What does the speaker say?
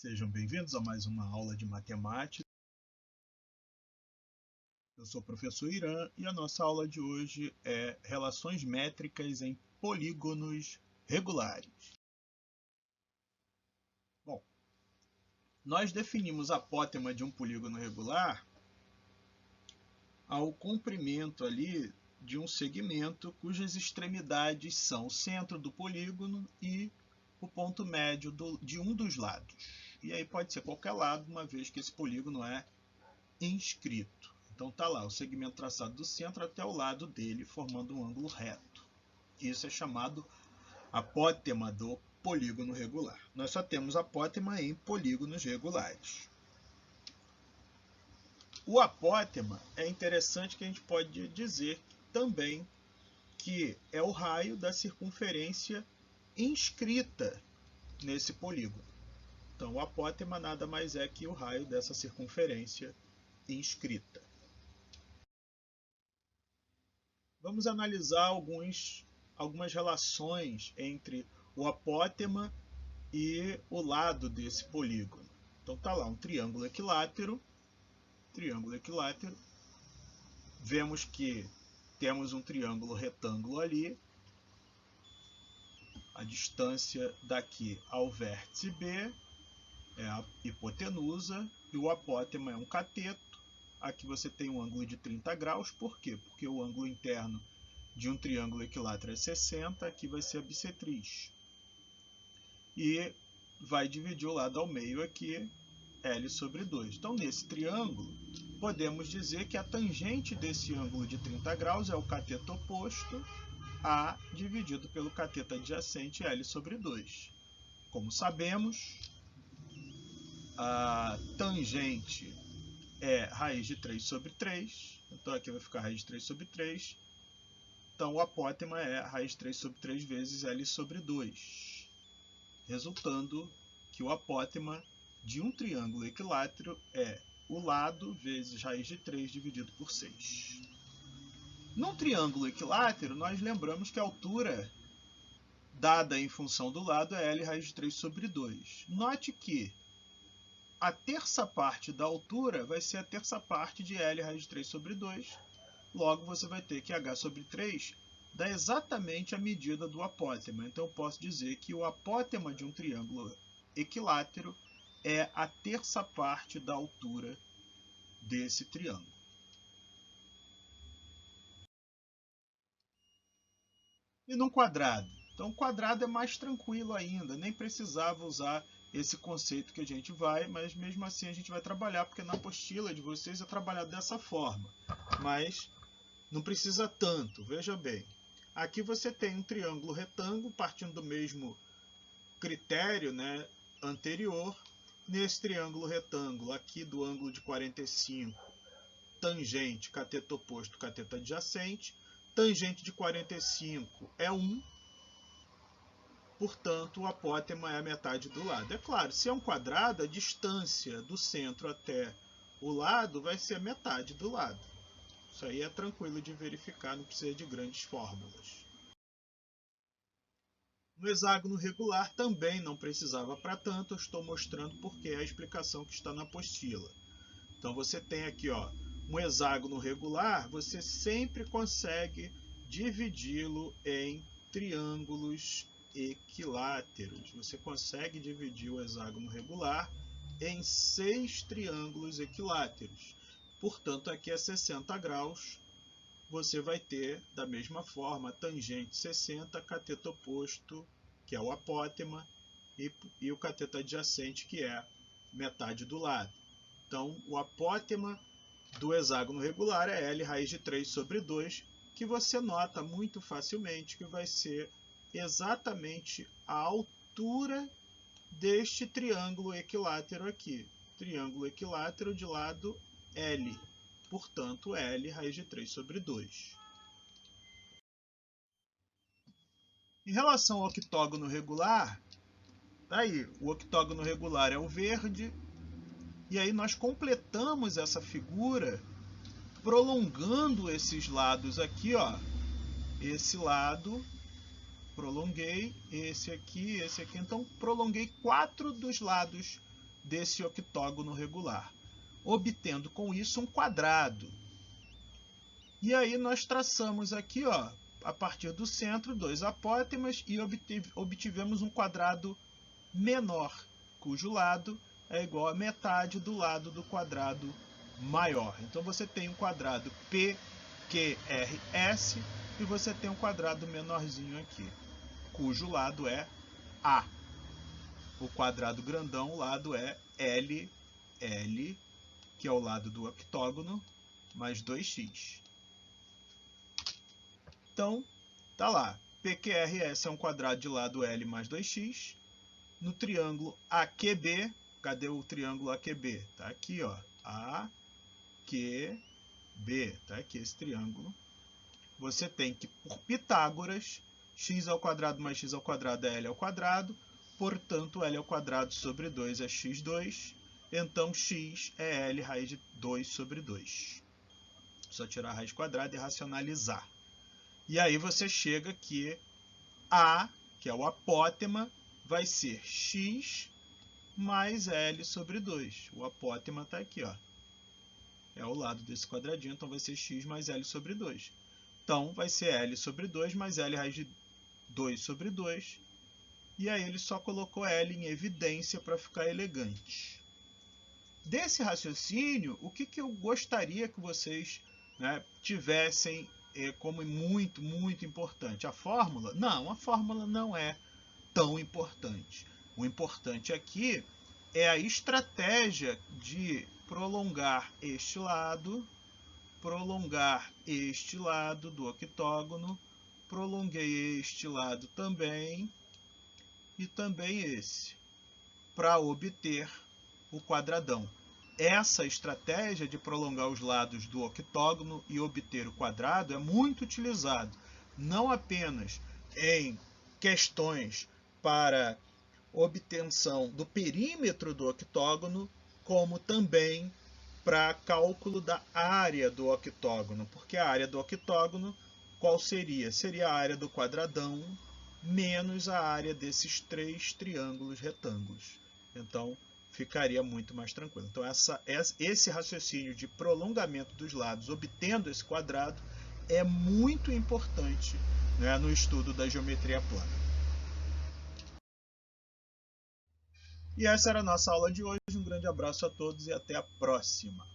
Sejam bem-vindos a mais uma aula de matemática. Eu sou o professor Irã e a nossa aula de hoje é relações métricas em polígonos regulares. Bom, nós definimos a apótema de um polígono regular ao comprimento ali de um segmento cujas extremidades são o centro do polígono e o ponto médio de um dos lados. E aí pode ser qualquer lado, uma vez que esse polígono é inscrito. Então está lá o segmento traçado do centro até o lado dele, formando um ângulo reto. Isso é chamado apótema do polígono regular. Nós só temos apótema em polígonos regulares. O apótema é interessante que a gente pode dizer também que é o raio da circunferência inscrita nesse polígono. Então, o apótema nada mais é que o raio dessa circunferência inscrita. Vamos analisar algumas relações entre o apótema e o lado desse polígono. Então está lá um triângulo equilátero. Vemos que temos um triângulo retângulo ali. A distância daqui ao vértice B é a hipotenusa e o apótema é um cateto. Aqui você tem um ângulo de 30 graus. Por quê? Porque o ângulo interno de um triângulo equilátero é 60, aqui vai ser a bissetriz. E vai dividir o lado ao meio aqui, L sobre 2. Então, nesse triângulo, podemos dizer que a tangente desse ângulo de 30 graus é o cateto oposto, A dividido pelo cateto adjacente, L sobre 2. Como sabemos, a tangente é raiz de 3 sobre 3. Então, aqui vai ficar raiz de 3 sobre 3. Então, o apótema é raiz de 3 sobre 3 vezes L sobre 2. Resultando que o apótema de um triângulo equilátero é o lado vezes raiz de 3 dividido por 6. Num triângulo equilátero, nós lembramos que a altura dada em função do lado é L raiz de 3 sobre 2. Note que a terça parte da altura vai ser a terça parte de L raiz de 3 sobre 2. Logo, você vai ter que H sobre 3 dá exatamente a medida do apótema. Então, eu posso dizer que o apótema de um triângulo equilátero é a terça parte da altura desse triângulo. E num quadrado? Então, o quadrado é mais tranquilo ainda, nem precisava usar esse conceito que a gente vai, mas mesmo assim a gente vai trabalhar, porque na apostila de vocês é trabalhado dessa forma. Mas não precisa tanto, veja bem. Aqui você tem um triângulo retângulo, partindo do mesmo critério, né, anterior. Nesse triângulo retângulo, aqui do ângulo de 45, tangente, cateto oposto, cateto adjacente. Tangente de 45 é 1, portanto, o apótema é a metade do lado. É claro, se é um quadrado, a distância do centro até o lado vai ser a metade do lado. Isso aí é tranquilo de verificar, não precisa de grandes fórmulas. No hexágono regular também não precisava para tanto, eu estou mostrando porque é a explicação que está na apostila. Então você tem aqui um hexágono regular, você sempre consegue dividi-lo em triângulos equiláteros. Você consegue dividir o hexágono regular em 6 triângulos equiláteros. Portanto, aqui é 60 graus. Você vai ter, da mesma forma, tangente 60, cateto oposto, que é o apótema, e o cateto adjacente, que é metade do lado. Então, o apótema do hexágono regular é L raiz de 3 sobre 2, que você nota muito facilmente que vai ser exatamente a altura deste triângulo equilátero aqui. Triângulo equilátero de lado L. Portanto, L raiz de 3 sobre 2. Em relação ao octógono regular, aí, o octógono regular é o verde, e aí nós completamos essa figura prolongando esses lados aqui, esse lado, prolonguei, esse aqui, então prolonguei 4 dos lados desse octógono regular, obtendo com isso um quadrado. E aí nós traçamos aqui, ó, a partir do centro, dois apótemas e obtivemos um quadrado menor, cujo lado é igual a metade do lado do quadrado maior. Então você tem um quadrado PQRS e você tem um quadrado menorzinho aqui, cujo lado é A. O quadrado grandão, o lado é LL, que é o lado do octógono, mais 2x. Então, tá lá. PQRS é um quadrado de lado L mais 2x. No triângulo AQB, cadê o triângulo AQB? Tá aqui, ó. AQB, tá aqui esse triângulo. Você tem que, por Pitágoras, x ao quadrado mais x ao quadrado é L ao quadrado. Portanto, L ao quadrado sobre 2 é x2. Então, x é L raiz de 2 sobre 2. Só tirar a raiz quadrada e racionalizar. E aí você chega que A, que é o apótema, vai ser x mais L sobre 2. O apótema está aqui, ó. É o lado desse quadradinho, então vai ser x mais L sobre 2. Então, vai ser L sobre 2 mais L raiz de 2 sobre 2. E aí ele só colocou L em evidência para ficar elegante. Desse raciocínio, o que eu gostaria que vocês, né, tivessem como muito, muito importante? A fórmula? Não, a fórmula não é tão importante. O importante aqui é a estratégia de prolongar este lado do octógono, prolonguei este lado também, e também esse, para obter o quadradão. Essa estratégia de prolongar os lados do octógono e obter o quadrado é muito utilizado, não apenas em questões para obtenção do perímetro do octógono, como também para cálculo da área do octógono, porque a área do octógono qual seria? Seria a área do quadradão menos a área desses 3 triângulos retângulos. Então, ficaria muito mais tranquilo. Então, esse raciocínio de prolongamento dos lados, obtendo esse quadrado, é muito importante, né, no estudo da geometria plana. E essa era a nossa aula de hoje. Um grande abraço a todos e até a próxima.